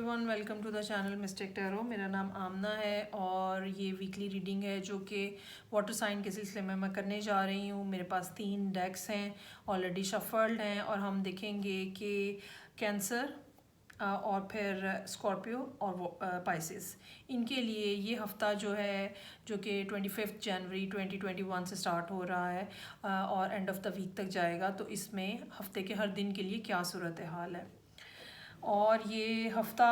Everyone, welcome to the channel mystic tarot. मेरा नाम आमना है और ये वीकली रीडिंग है जो कि वाटर साइन के सिलसिले में मैं करने जा रही हूँ। मेरे पास 3 डेक्स हैं, ऑलरेडी शफल्ड हैं और हम देखेंगे कि कैंसर और फिर स्कॉर्पियो और पाइसिस, इनके लिए ये हफ़्ता जो है जो कि 25 जनवरी 2021 से स्टार्ट हो रहा है और एंड ऑफ द वीक तक जाएगा। तो इसमें हफ्ते के हर दिन के लिए क्या सूरत हाल है। और ये हफ़्ता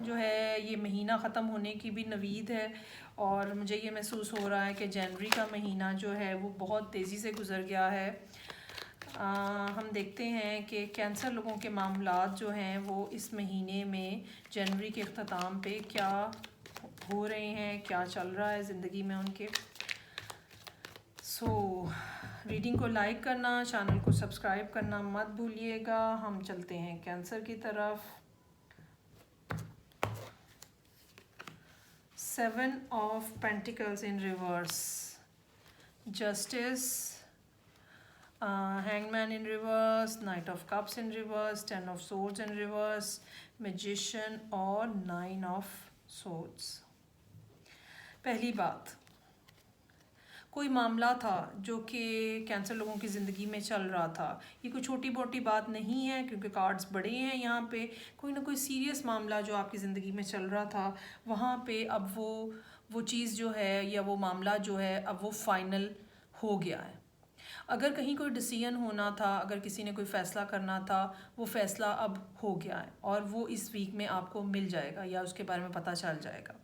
जो है ये महीना ख़त्म होने की भी नवीद है और मुझे ये महसूस हो रहा है कि जनवरी का महीना जो है वो बहुत तेज़ी से गुज़र गया है। हम देखते हैं कि कैंसर लोगों के मामलात जो हैं वो इस महीने में जनवरी के अख्ताम पे क्या हो रहे हैं, क्या चल रहा है ज़िंदगी में उनके। रीडिंग को लाइक करना, चैनल को सब्सक्राइब करना मत भूलिएगा। हम चलते हैं कैंसर की तरफ। 7 of Pentacles in reverse, Justice, Hangman in reverse, Knight of Cups in reverse, 10 of Swords in reverse, Magician और 9 of Swords। पहली बात, कोई मामला था जो कि कैंसर लोगों की ज़िंदगी में चल रहा था। ये कोई छोटी मोटी बात नहीं है क्योंकि कार्ड्स बड़े हैं यहाँ पे। कोई ना कोई सीरियस मामला जो आपकी ज़िंदगी में चल रहा था, वहाँ पे अब वो चीज़ जो है या वो मामला जो है अब वो फाइनल हो गया है। अगर कहीं कोई डिसीजन होना था, अगर किसी ने कोई फ़ैसला करना था, वो फ़ैसला अब हो गया है और वो इस वीक में आपको मिल जाएगा या उसके बारे में पता चल जाएगा।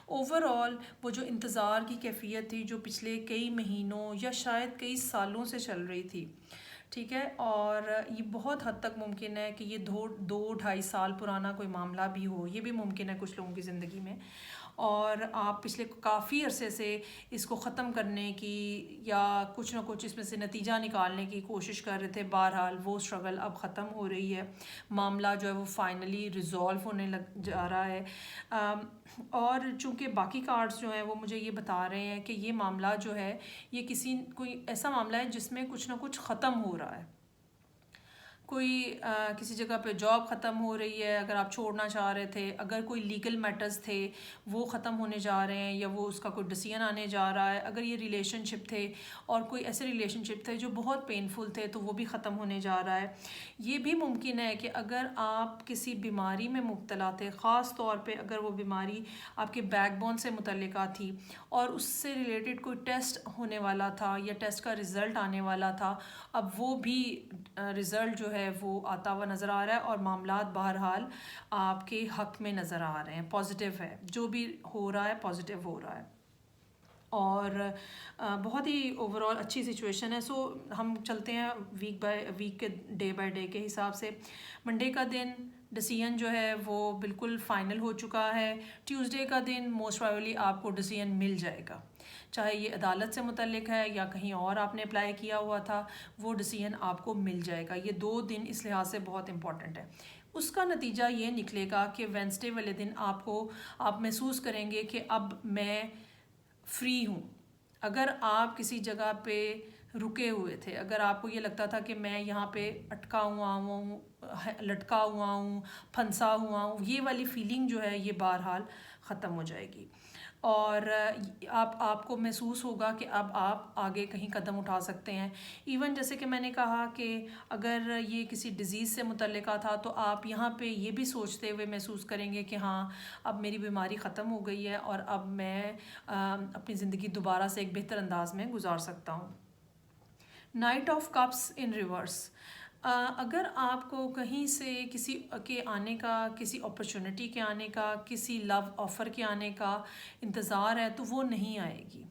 ओवरऑल वो जो इंतज़ार की कैफियत थी जो पिछले कई महीनों या शायद कई सालों से चल रही थी, ठीक है, और ये बहुत हद तक मुमकिन है कि ये 2-2.5 साल पुराना कोई मामला भी हो, ये भी मुमकिन है कुछ लोगों की ज़िंदगी में। और आप पिछले काफ़ी अरसे से इसको ख़त्म करने की या कुछ ना कुछ इसमें से नतीजा निकालने की कोशिश कर रहे थे। बहरहाल वो स्ट्रगल अब ख़त्म हो रही है, मामला जो है वो फाइनली रिज़ॉल्व होने लग जा रहा है। और चूँकि बाकी कार्ड्स जो हैं वो मुझे ये बता रहे हैं कि ये मामला जो है ये कोई ऐसा मामला है जिसमें कुछ ना कुछ ख़त्म हो रहा है। कोई किसी जगह पे जॉब ख़त्म हो रही है, अगर आप छोड़ना चाह रहे थे, अगर कोई लीगल मैटर्स थे वो ख़त्म होने जा रहे हैं या वो उसका कोई डिसीजन आने जा रहा है। अगर ये रिलेशनशिप थे और कोई ऐसे रिलेशनशिप थे जो बहुत पेनफुल थे तो वो भी ख़त्म होने जा रहा है। ये भी मुमकिन है कि अगर आप किसी बीमारी में मुब्तला थे, ख़ास तौर पे अगर वो बीमारी आपके बैकबोन से मुतल्लिका थी और उससे रिलेटेड कोई टेस्ट होने वाला था या टेस्ट का रिज़ल्ट आने वाला था, अब वो भी रिज़ल्ट जो है वो आता हुआ नज़र आ रहा है और मामलात बहरहाल आपके हक़ में नज़र आ रहे हैं। पॉजिटिव है, जो भी हो रहा है पॉजिटिव हो रहा है और बहुत ही ओवरऑल अच्छी सिचुएशन है। हम चलते हैं वीक बाय वीक के डे बाय डे के हिसाब से। मंडे का दिन डिसीजन जो है वो बिल्कुल फ़ाइनल हो चुका है। ट्यूसडे का दिन मोस्ट प्रोबेबली आपको डिसीजन मिल जाएगा, चाहे ये अदालत से मुतल्लिक है या कहीं और आपने अप्लाई किया हुआ था, वो डिसीजन आपको मिल जाएगा। ये 2 दिन इस लिहाज से बहुत इंपॉर्टेंट है। उसका नतीजा ये निकलेगा कि वेडनेसडे वाले दिन आप महसूस करेंगे कि अब मैं फ्री हूँ। अगर आप किसी जगह पे रुके हुए थे, अगर आपको ये लगता था कि मैं यहाँ पे अटका हुआ हूँ, लटका हुआ हूँ, फंसा हुआ हूँ, ये वाली फीलिंग जो है ये बहरहाल ख़त्म हो जाएगी और आपको महसूस होगा कि अब आप आगे कहीं कदम उठा सकते हैं। इवन जैसे कि मैंने कहा कि अगर ये किसी डिज़ीज़ से मुतल्लिका था तो आप यहाँ पे ये भी सोचते हुए महसूस करेंगे कि हाँ, अब मेरी बीमारी ख़त्म हो गई है और अब मैं अपनी ज़िंदगी दोबारा से एक बेहतर अंदाज में गुजार सकता हूँ। Night of cups in reverse, अगर आपको कहीं से किसी के आने का, किसी अपॉर्चुनिटी के आने का, किसी लव ऑफ़र के आने का इंतज़ार है तो वो नहीं आएगी,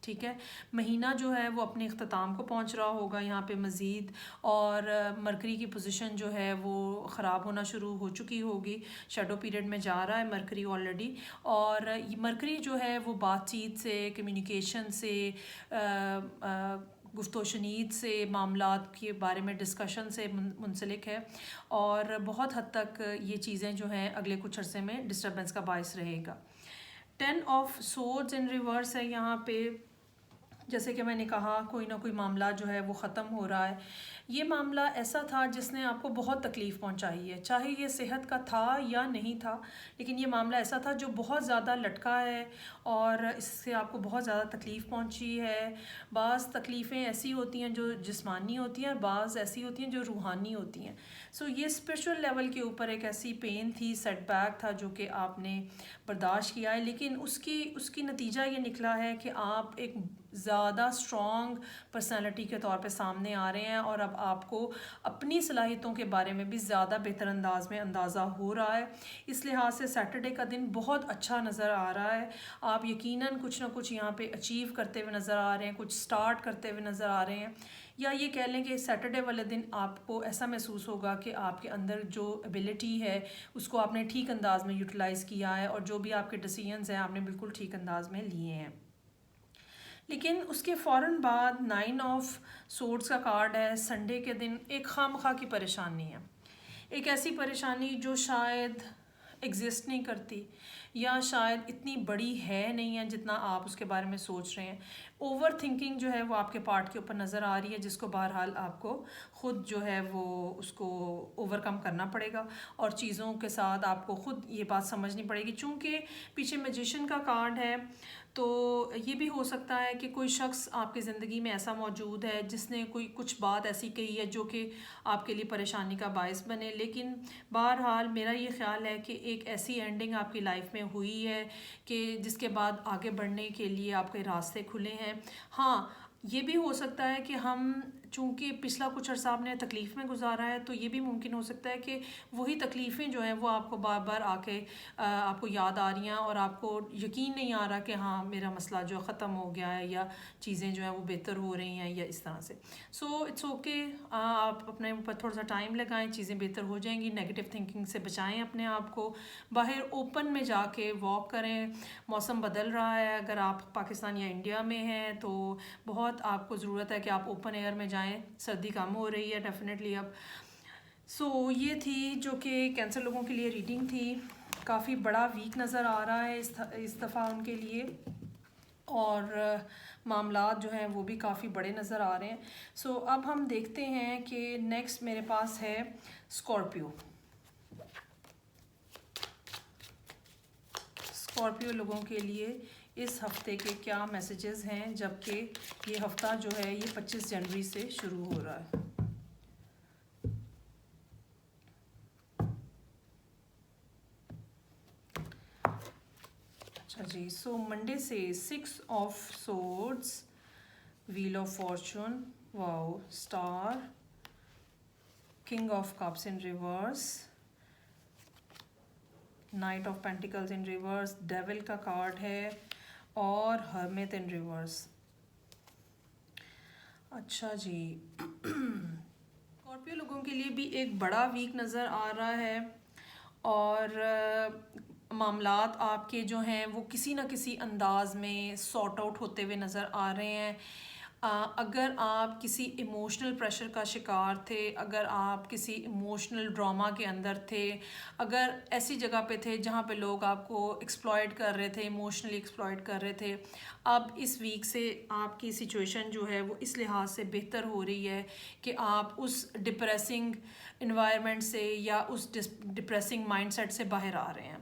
ठीक है। महीना जो है वो अपने अख्ताम को पहुंच रहा होगा यहाँ पे मज़ीद, और मरकरी की पोजीशन जो है वो ख़राब होना शुरू हो चुकी होगी। शैडो पीरियड में जा रहा है मरकरी ऑलरेडी, और ये मरकरी जो है वो बातचीत से, कम्युनिकेशन से, गुफ्तोशनीद से, मामलात के बारे में डिस्कशन से मुंसलिक है और बहुत हद तक ये चीज़ें जो हैं अगले कुछ अरसे में डिस्टर्बेंस का बायस रहेगा। 10 ऑफ सोर्ड्स इन रिवर्स है यहाँ पे। जैसे कि मैंने कहा, कोई ना कोई मामला जो है वो ख़त्म हो रहा है। ये मामला ऐसा था जिसने आपको बहुत तकलीफ़ पहुंचाई है, चाहे ये सेहत का था या नहीं था, लेकिन ये मामला ऐसा था जो बहुत ज़्यादा लटका है और इससे आपको बहुत ज़्यादा तकलीफ़ पहुंची है। बाज़ तकलीफ़ें ऐसी होती हैं जो जिस्मानी होती हैं, बाज़ ऐसी होती हैं जो रूहानी होती हैं। सो ये स्पिरिचुअल लेवल के ऊपर एक ऐसी पेन थी, सेटबैक था जो कि आपने बर्दाश्त किया है, लेकिन उसकी नतीजा ये निकला है कि आप एक ज़्यादा स्ट्रॉन्ग पर्सनालिटी के तौर पे सामने आ रहे हैं और अब आपको अपनी सलाहियतों के बारे में भी ज़्यादा बेहतर अंदाज में अंदाज़ा हो रहा है। इस लिहाज से सैटरडे का दिन बहुत अच्छा नज़र आ रहा है। आप यकीनन कुछ ना कुछ यहाँ पे अचीव करते हुए नज़र आ रहे हैं, कुछ स्टार्ट करते हुए नज़र आ रहे हैं, या ये कह लें कि सैटरडे वाले दिन आपको ऐसा महसूस होगा कि आपके अंदर जो एबिलिटी है उसको आपने ठीक अंदाज में यूटिलाइज़ किया है और जो भी आपके डिसीजंस हैं आपने बिल्कुल ठीक अंदाज में लिए हैं। लेकिन उसके फ़ौरन बाद 9 ऑफ सोर्ड्स का कार्ड है। संडे के दिन एक खामखा की परेशानी है, एक ऐसी परेशानी जो शायद एग्जिस्ट नहीं करती या शायद इतनी बड़ी है नहीं है जितना आप उसके बारे में सोच रहे हैं। ओवर थिंकिंग जो है वो आपके पार्ट के ऊपर नज़र आ रही है, जिसको बहरहाल आपको ख़ुद जो है वो उसको ओवरकम करना पड़ेगा और चीज़ों के साथ आपको ख़ुद ये बात समझनी पड़ेगी। चूँकि पीछे मैजिशियन का कार्ड है तो ये भी हो सकता है कि कोई शख्स आपकी ज़िंदगी में ऐसा मौजूद है जिसने कोई कुछ बात ऐसी कही है जो कि आपके लिए परेशानी का बायस बने। लेकिन बहरहाल मेरा ये ख़्याल है कि एक ऐसी एंडिंग आपकी लाइफ में हुई है कि जिसके बाद आगे बढ़ने के लिए आपके रास्ते खुले हैं। हाँ, ये भी हो सकता है कि हम चूँकि पिछला कुछ अर्सा आपने तकलीफ़ में गुजारा है तो ये भी मुमकिन हो सकता है कि वही तकलीफ़ें जो हैं वो आपको बार बार आके आपको याद आ रही हैं और आपको यकीन नहीं आ रहा कि हाँ मेरा मसला जो ख़त्म हो गया है या चीज़ें जो हैं वो बेहतर हो रही हैं या इस तरह से। सो इट्स ओके, आप अपने ऊपर थोड़ा सा टाइम लगाएं, चीज़ें बेहतर हो जाएंगी। नेगेटिव थिंकिंग से बचाएं अपने आप को, बाहर ओपन में जाके वॉक करें। मौसम बदल रहा है, अगर आप पाकिस्तान या इंडिया में हैं तो बहुत आपको ज़रूरत है कि आप ओपन एयर में जाएं, सर्दी कम हो रही है डेफिनेटली अब। सो ये थी जो कि कैंसर लोगों के लिए रीडिंग थी। काफ़ी बड़ा वीक नज़र आ रहा है इस दफ़ा उनके लिए और मामलात जो हैं वो भी काफ़ी बड़े नज़र आ रहे हैं। सो अब हम देखते हैं कि नेक्स्ट मेरे पास है स्कॉर्पियो। स्कॉर्पियो लोगों के लिए इस हफ्ते के क्या मैसेजेस हैं, जबकि ये हफ्ता जो है ये 25 जनवरी से शुरू हो रहा है। अच्छा जी, सो मंडे से 6 of swords, wheel of Fortune, wow, star, king of cups in reverse, night of pentacles in reverse, devil का कार्ड है और हर्मिट इन रिवर्स। अच्छा जी, स्कॉर्पियो लोगों के लिए भी एक बड़ा वीक नज़र आ रहा है और मामलात आपके जो हैं वो किसी न किसी अंदाज में सॉर्ट आउट होते हुए नज़र आ रहे हैं। अगर आप किसी इमोशनल प्रेशर का शिकार थे, अगर आप किसी इमोशनल ड्रामा के अंदर थे, अगर ऐसी जगह पे थे जहाँ पे लोग आपको एक्सप्लॉइट कर रहे थे, इमोशनली एक्सप्लॉइट कर रहे थे, अब इस वीक से आपकी सिचुएशन जो है वो इस लिहाज से बेहतर हो रही है कि आप उस डिप्रेसिंग इन्वायरमेंट से या उस डिप्रेसिंग माइंडसेट से बाहर आ रहे हैं।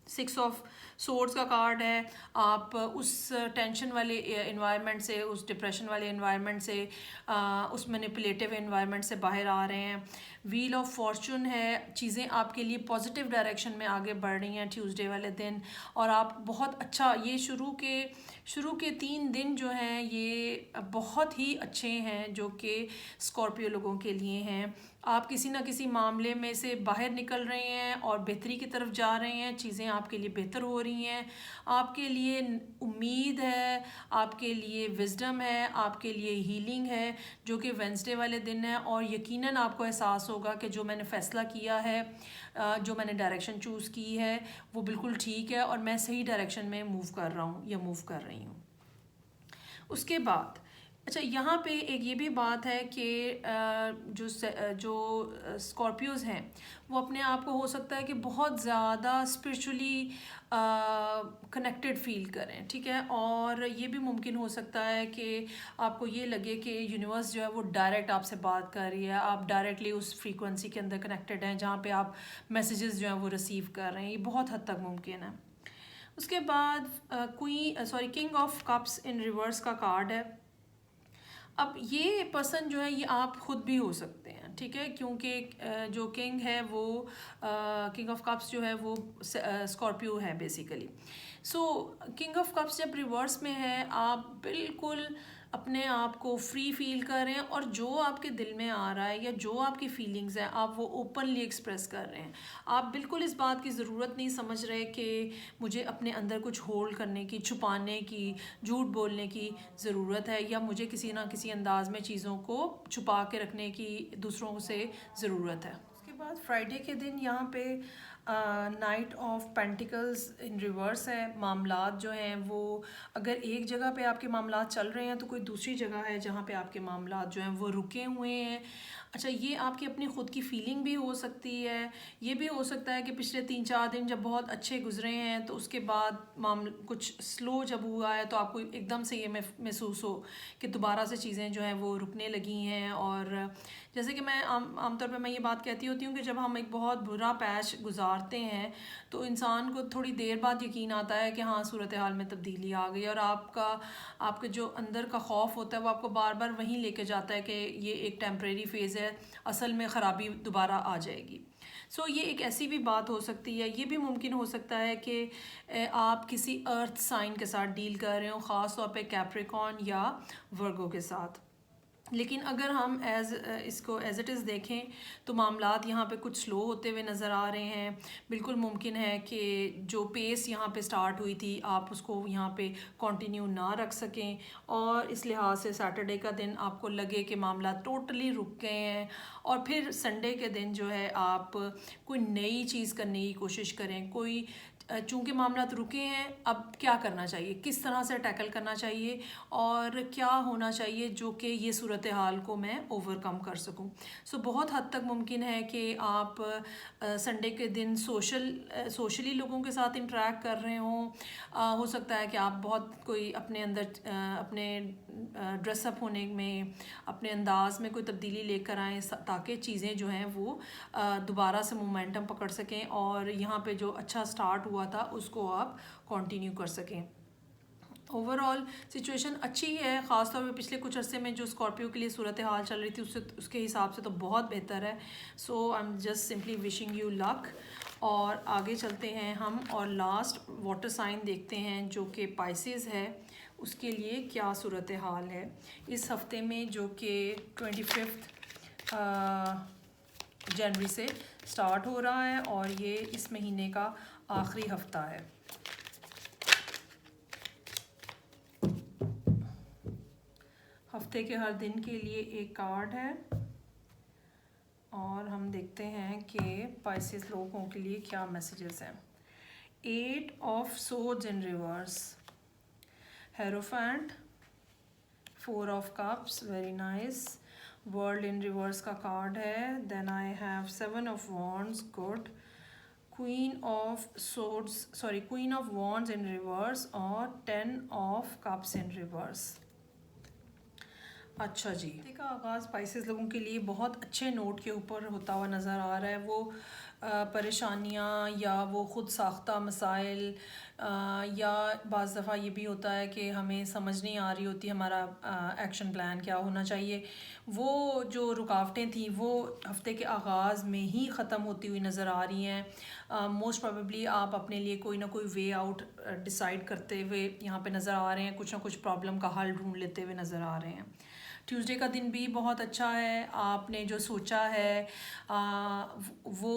6 ऑफ सोर्ड्स का कार्ड है, आप उस टेंशन वाले इन्वायरमेंट से, उस डिप्रेशन वाले इन्वायरमेंट से, उस मैनिपुलेटिव इन्वायरमेंट से बाहर आ रहे हैं। व्हील ऑफ फॉर्चून है, चीज़ें आपके लिए पॉजिटिव डायरेक्शन में आगे बढ़ रही हैं ट्यूसडे वाले दिन और आप बहुत अच्छा, ये शुरू के 3 दिन जो हैं ये बहुत ही अच्छे हैं जो कि स्कॉर्पियो लोगों के लिए हैं। आप किसी ना किसी मामले में से बाहर निकल रहे हैं और बेहतरी की तरफ जा रहे हैं, चीज़ें आपके लिए बेहतर हो रही हैं, आपके लिए उम्मीद है, आपके लिए विजडम है, आपके लिए हीलिंग है, जो कि वेंसडे वाले दिन है। और यकीनन आपको एहसास होगा कि जो मैंने फ़ैसला किया है, जो मैंने डायरेक्शन चूज़ की है वो बिल्कुल ठीक है और मैं सही डायरेक्शन में मूव कर रहा हूँ या मूव कर रही हूँ। उसके बाद अच्छा, यहाँ पे एक ये भी बात है कि जो स्कॉर्पियोज हैं वो अपने आप को हो सकता है कि बहुत ज़्यादा स्पिरिचुअली कनेक्टेड फील करें, ठीक है। और ये भी मुमकिन हो सकता है कि आपको ये लगे कि यूनिवर्स जो है वो डायरेक्ट आपसे बात कर रही है, आप डायरेक्टली उस फ्रीक्वेंसी के अंदर कनेक्टेड हैं जहाँ पे आप मैसेजेस जो हैं वो रिसीव कर रहे हैं। ये बहुत हद तक मुमकिन है। उसके बाद king of cups in reverse का कार्ड है। अब ये पर्सन जो है ये आप खुद भी हो सकते हैं, ठीक है, क्योंकि जो किंग है वो किंग ऑफ कप्स जो है वो स्कॉर्पियो है basically. So king of cups जब रिवर्स में है आप बिल्कुल अपने आप को फ्री फील कर रहे हैं और जो आपके दिल में आ रहा है या जो आपकी फीलिंग्स हैं आप वो ओपनली एक्सप्रेस कर रहे हैं। आप बिल्कुल इस बात की ज़रूरत नहीं समझ रहे कि मुझे अपने अंदर कुछ होल्ड करने की, छुपाने की, झूठ बोलने की ज़रूरत है या मुझे किसी ना किसी अंदाज में चीज़ों को छुपा के रखने की दूसरों से ज़रूरत है। उसके बाद फ्राइडे के दिन यहाँ पे night of pentacles in reverse है। मामलात जो हैं वो अगर एक जगह पे आपके मामलात चल रहे हैं तो कोई दूसरी जगह है जहाँ पे आपके मामलात जो हैं वो रुके हुए हैं। अच्छा, ये आपकी अपनी ख़ुद की फीलिंग भी हो सकती है। ये भी हो सकता है कि पिछले 3-4 दिन जब बहुत अच्छे गुजरे हैं तो उसके बाद कुछ स्लो जब हुआ है तो आपको एकदम से ये महसूस हो कि दोबारा से चीज़ें जो हैं वो रुकने लगी हैं। और जैसे कि मैं आमतौर पर मैं ये बात कहती होती हूँ कि जब हम एक बहुत बुरा पैच गुजारते हैं तो इंसान को थोड़ी देर बाद यकीन आता है कि हाँ, सूरत हाल में तब्दीली आ गई, और आपके जो अंदर का खौफ होता है वो आपको बार बार वहीं लेके जाता है कि ये एक टेम्परेरी फेज़ है, असल में ख़राबी दोबारा आ जाएगी। सो ये एक ऐसी भी बात हो सकती है। ये भी मुमकिन हो सकता है कि आप किसी अर्थ साइन के साथ डील कर रहे हो, ख़ास तौर पे कैप्रिकॉर्न या वर्गो के साथ। लेकिन अगर हम इसको एज इट इज़ देखें तो मामलात यहाँ पे कुछ स्लो होते हुए नज़र आ रहे हैं। बिल्कुल मुमकिन है कि जो पेस यहाँ पे स्टार्ट हुई थी आप उसको यहाँ पे कंटिन्यू ना रख सकें, और इस लिहाज से सैटरडे का दिन आपको लगे कि मामला टोटली रुक गए हैं, और फिर संडे के दिन जो है आप कोई नई चीज़ करने की कोशिश करें। चूँकि मामला रुके हैं, अब क्या करना चाहिए, किस तरह से टैकल करना चाहिए और क्या होना चाहिए जो कि ये सूरत हाल को मैं ओवरकम कर सकूं। बहुत हद तक मुमकिन है कि आप संडे के दिन सोशली लोगों के साथ इंटरेक्ट कर रहे हों। हो सकता है कि आप बहुत कोई अपने अंदर अपने ड्रेसअप होने में, अपने अंदाज में कोई तब्दीली लेकर आएँ ताकि चीज़ें जो हैं वो दोबारा से मोमेंटम पकड़ सकें और यहाँ पे जो अच्छा स्टार्ट हुआ था उसको आप कंटिन्यू कर सकें। ओवरऑल सिचुएशन अच्छी है, ख़ासतौर पे पिछले कुछ अरसे में जो स्कॉर्पियो के लिए सूरत हाल चल रही थी उसके हिसाब से तो बहुत बेहतर है। So I am just simply wishing you luck. और आगे चलते हैं हम और लास्ट वाटर साइन देखते हैं जो कि पाइसेस है, उसके लिए क्या सूरत हाल है इस हफ्ते में, जो कि 25 जनवरी से स्टार्ट हो रहा है और ये इस महीने का आखिरी हफ्ता है। हफ्ते के हर दिन के लिए एक कार्ड है और हम देखते हैं कि पाइसेस लोगों के लिए क्या मैसेजेस हैं। 8 of swords in reverse, hierophant, 4 of cups, very nice. World in reverse का कार्ड है। Then I have 7 of wands, good. Queen of wands in reverse और 10 ऑफ कप्स इन रिवर्स। अच्छा जी, का आगाज़ पाइसेस लोगों के लिए बहुत अच्छे नोट के ऊपर होता हुआ नज़र आ रहा है। वो परेशानियाँ या वो ख़ुद साख्ता मसाइल या बाज़ दफ़ा ये भी होता है कि हमें समझ नहीं आ रही होती हमारा एक्शन प्लान क्या होना चाहिए, वो जो रुकावटें थी वो हफ्ते के आगाज़ में ही ख़त्म होती हुई नज़र आ रही हैं। मोस्ट प्रोबेबली आप अपने लिए कोई ना कोई वे आउट डिसाइड करते हुए यहाँ पे नज़र आ रहे हैं, कुछ ना कुछ प्रॉब्लम का हल ढूंढ लेते हुए नज़र आ रहे हैं। ट्यूसडे का दिन भी बहुत अच्छा है। आपने जो सोचा है वो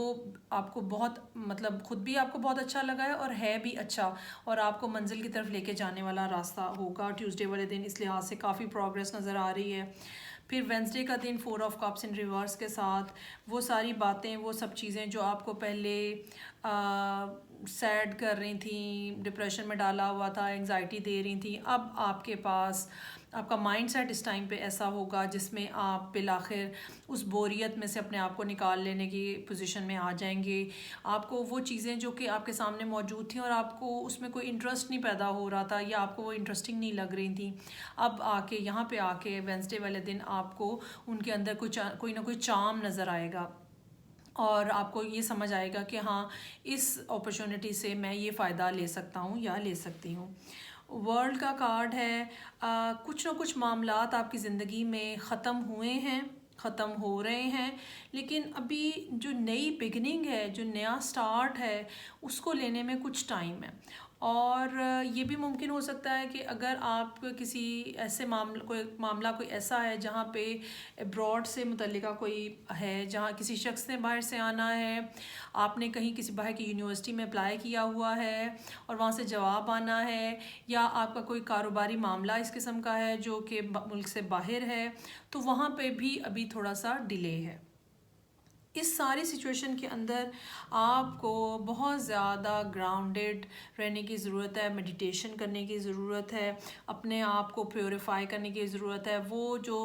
आपको बहुत मतलब ख़ुद भी आपको बहुत अच्छा लगा है और है भी अच्छा, और आपको मंजिल की तरफ लेके जाने वाला रास्ता होगा ट्यूसडे वाले दिन, इस लिहाज से काफ़ी प्रोग्रेस नज़र आ रही है। फिर वेंसडे का दिन 4 ऑफ कप्स इन रिवर्स के साथ वो सारी बातें, वो सब चीज़ें जो आपको पहले सैड कर रही थी, डिप्रेशन में डाला हुआ था, एंजाइटी दे रही थी, अब आपके पास आपका माइंड सेट इस टाइम पे ऐसा होगा जिसमें आप बिलाखिर उस बोरियत में से अपने आप को निकाल लेने की पोजीशन में आ जाएंगे। आपको वो चीज़ें जो कि आपके सामने मौजूद थी और आपको उसमें कोई इंटरेस्ट नहीं पैदा हो रहा था या आपको वो इंटरेस्टिंग नहीं लग रही थी, अब आके यहाँ पे आके वेंसडे वाले दिन आपको उनके अंदर कोई ना कोई चार्म नज़र आएगा और आपको ये समझ आएगा कि हाँ, इस अपॉर्चुनिटी से मैं ये फ़ायदा ले सकता हूँ या ले सकती हूँ। वर्ल्ड का कार्ड है, कुछ ना कुछ मामलात आपकी ज़िंदगी में ख़त्म हुए हैं, ख़त्म हो रहे हैं, लेकिन अभी जो नई बिगनिंग है, जो नया स्टार्ट है, उसको लेने में कुछ टाइम है। और ये भी मुमकिन हो सकता है कि अगर आप किसी ऐसे मामला कोई ऐसा है जहाँ पे अब्रॉड से मुतल्लिका कोई है, जहाँ किसी शख्स ने बाहर से आना है, आपने कहीं किसी बाहर की यूनिवर्सिटी में अप्लाई किया हुआ है और वहाँ से जवाब आना है, या आपका कोई कारोबारी मामला इस किस्म का है जो कि मुल्क से बाहर है, तो वहाँ पे भी अभी थोड़ा सा डिले है। इस सारी सिचुएशन के अंदर आपको बहुत ज़्यादा ग्राउंडेड रहने की ज़रूरत है, मेडिटेशन करने की ज़रूरत है, अपने आप को प्योरीफाई करने की ज़रूरत है। वो जो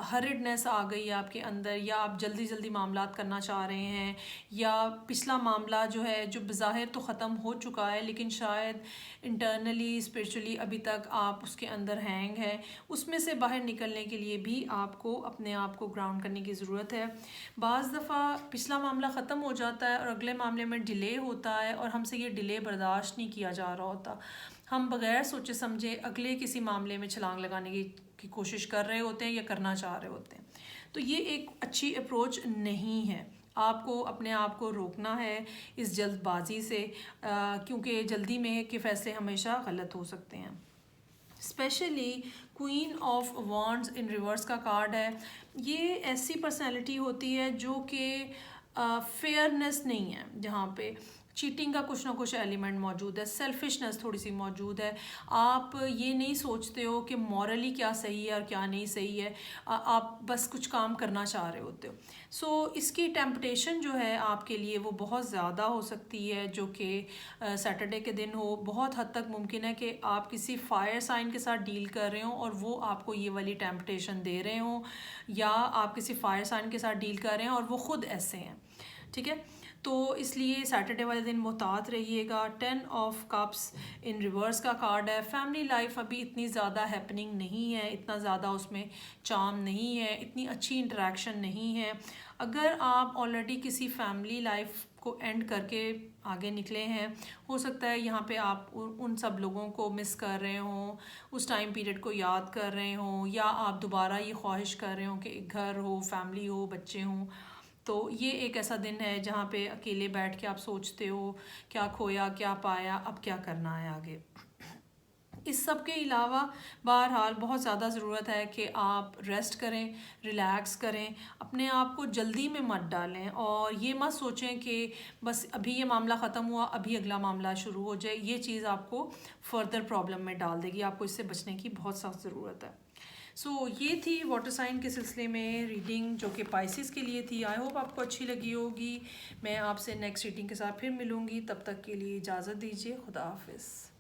हरिडनेस आ गई है आपके अंदर, या आप जल्दी जल्दी मामलात करना चाह रहे हैं, या पिछला मामला जो है जो बज़ाहिर तो ख़त्म हो चुका है लेकिन शायद इंटरनली स्पिरिचुअली अभी तक आप उसके अंदर हैंग है, उसमें से बाहर निकलने के लिए भी आपको अपने आप को ग्राउंड करने की ज़रूरत है। बाज़ दफ़ा पिछला मामला ख़त्म हो जाता है और अगले मामले में डिले होता है और हमसे ये डिले बर्दाश्त नहीं किया जा रहा होता, हम बग़ैर सोचे समझे अगले किसी मामले में छलांग लगाने की कोशिश कर रहे होते हैं या करना चाह रहे होते हैं। तो ये एक अच्छी अप्रोच नहीं है। आपको अपने आप को रोकना है इस जल्दबाजी से, क्योंकि जल्दी में के फ़ैसले हमेशा गलत हो सकते हैं। Specially queen of wands in reverse का कार्ड है। ये ऐसी पर्सनैलिटी होती है जो कि फेयरनेस नहीं है, जहाँ पे चीटिंग का कुछ ना कुछ एलिमेंट मौजूद है, सेल्फिशनेस थोड़ी सी मौजूद है। आप ये नहीं सोचते हो कि मॉरली क्या सही है और क्या नहीं सही है, आप बस कुछ काम करना चाह रहे होते हो। सो इसकी टेम्पटेशन जो है आपके लिए वो बहुत ज़्यादा हो सकती है, जो कि सैटरडे के दिन हो। बहुत हद तक मुमकिन है कि आप किसी फायर साइन के साथ डील कर रहे हो और वो आपको ये वाली टेम्पटेशन दे रहे हो, या आप किसी फायर साइन के साथ डील कर रहे हैं और वो ख़ुद ऐसे हैं, ठीक है। तो इसलिए सैटरडे वाले दिन मुहतात रहिएगा। 10 ऑफ कप्स इन रिवर्स का कार्ड है। फैमिली लाइफ अभी इतनी ज़्यादा हैपनिंग नहीं है, इतना ज़्यादा उसमें चार्म नहीं है, इतनी अच्छी इंटरेक्शन नहीं है। अगर आप ऑलरेडी किसी फैमिली लाइफ को एंड करके आगे निकले हैं, हो सकता है यहाँ पे आप उन सब लोगों को मिस कर रहे हों, उस टाइम पीरियड को याद कर रहे हों, या आप दोबारा ये ख्वाहिश कर रहे हो कि एक घर हो, फैमिली हो, बच्चे हों। तो ये एक ऐसा दिन है जहाँ पे अकेले बैठ के आप सोचते हो क्या खोया, क्या पाया, अब क्या करना है आगे। इस सब के अलावा बहरहाल बहुत ज़्यादा ज़रूरत है कि आप रेस्ट करें, रिलैक्स करें, अपने आप को जल्दी में मत डालें और ये मत सोचें कि बस अभी ये मामला ख़त्म हुआ अभी अगला मामला शुरू हो जाए। ये चीज़ आपको फर्दर प्रॉब्लम में डाल देगी, आपको इससे बचने की बहुत सख्त ज़रूरत है। सो ये थी वाटर साइन के सिलसिले में रीडिंग जो कि पाइसिस के लिए थी। आई होप आपको अच्छी लगी होगी। मैं आपसे नेक्स्ट रीडिंग के साथ फिर मिलूँगी, तब तक के लिए इजाज़त दीजिए। खुदा हाफिज़।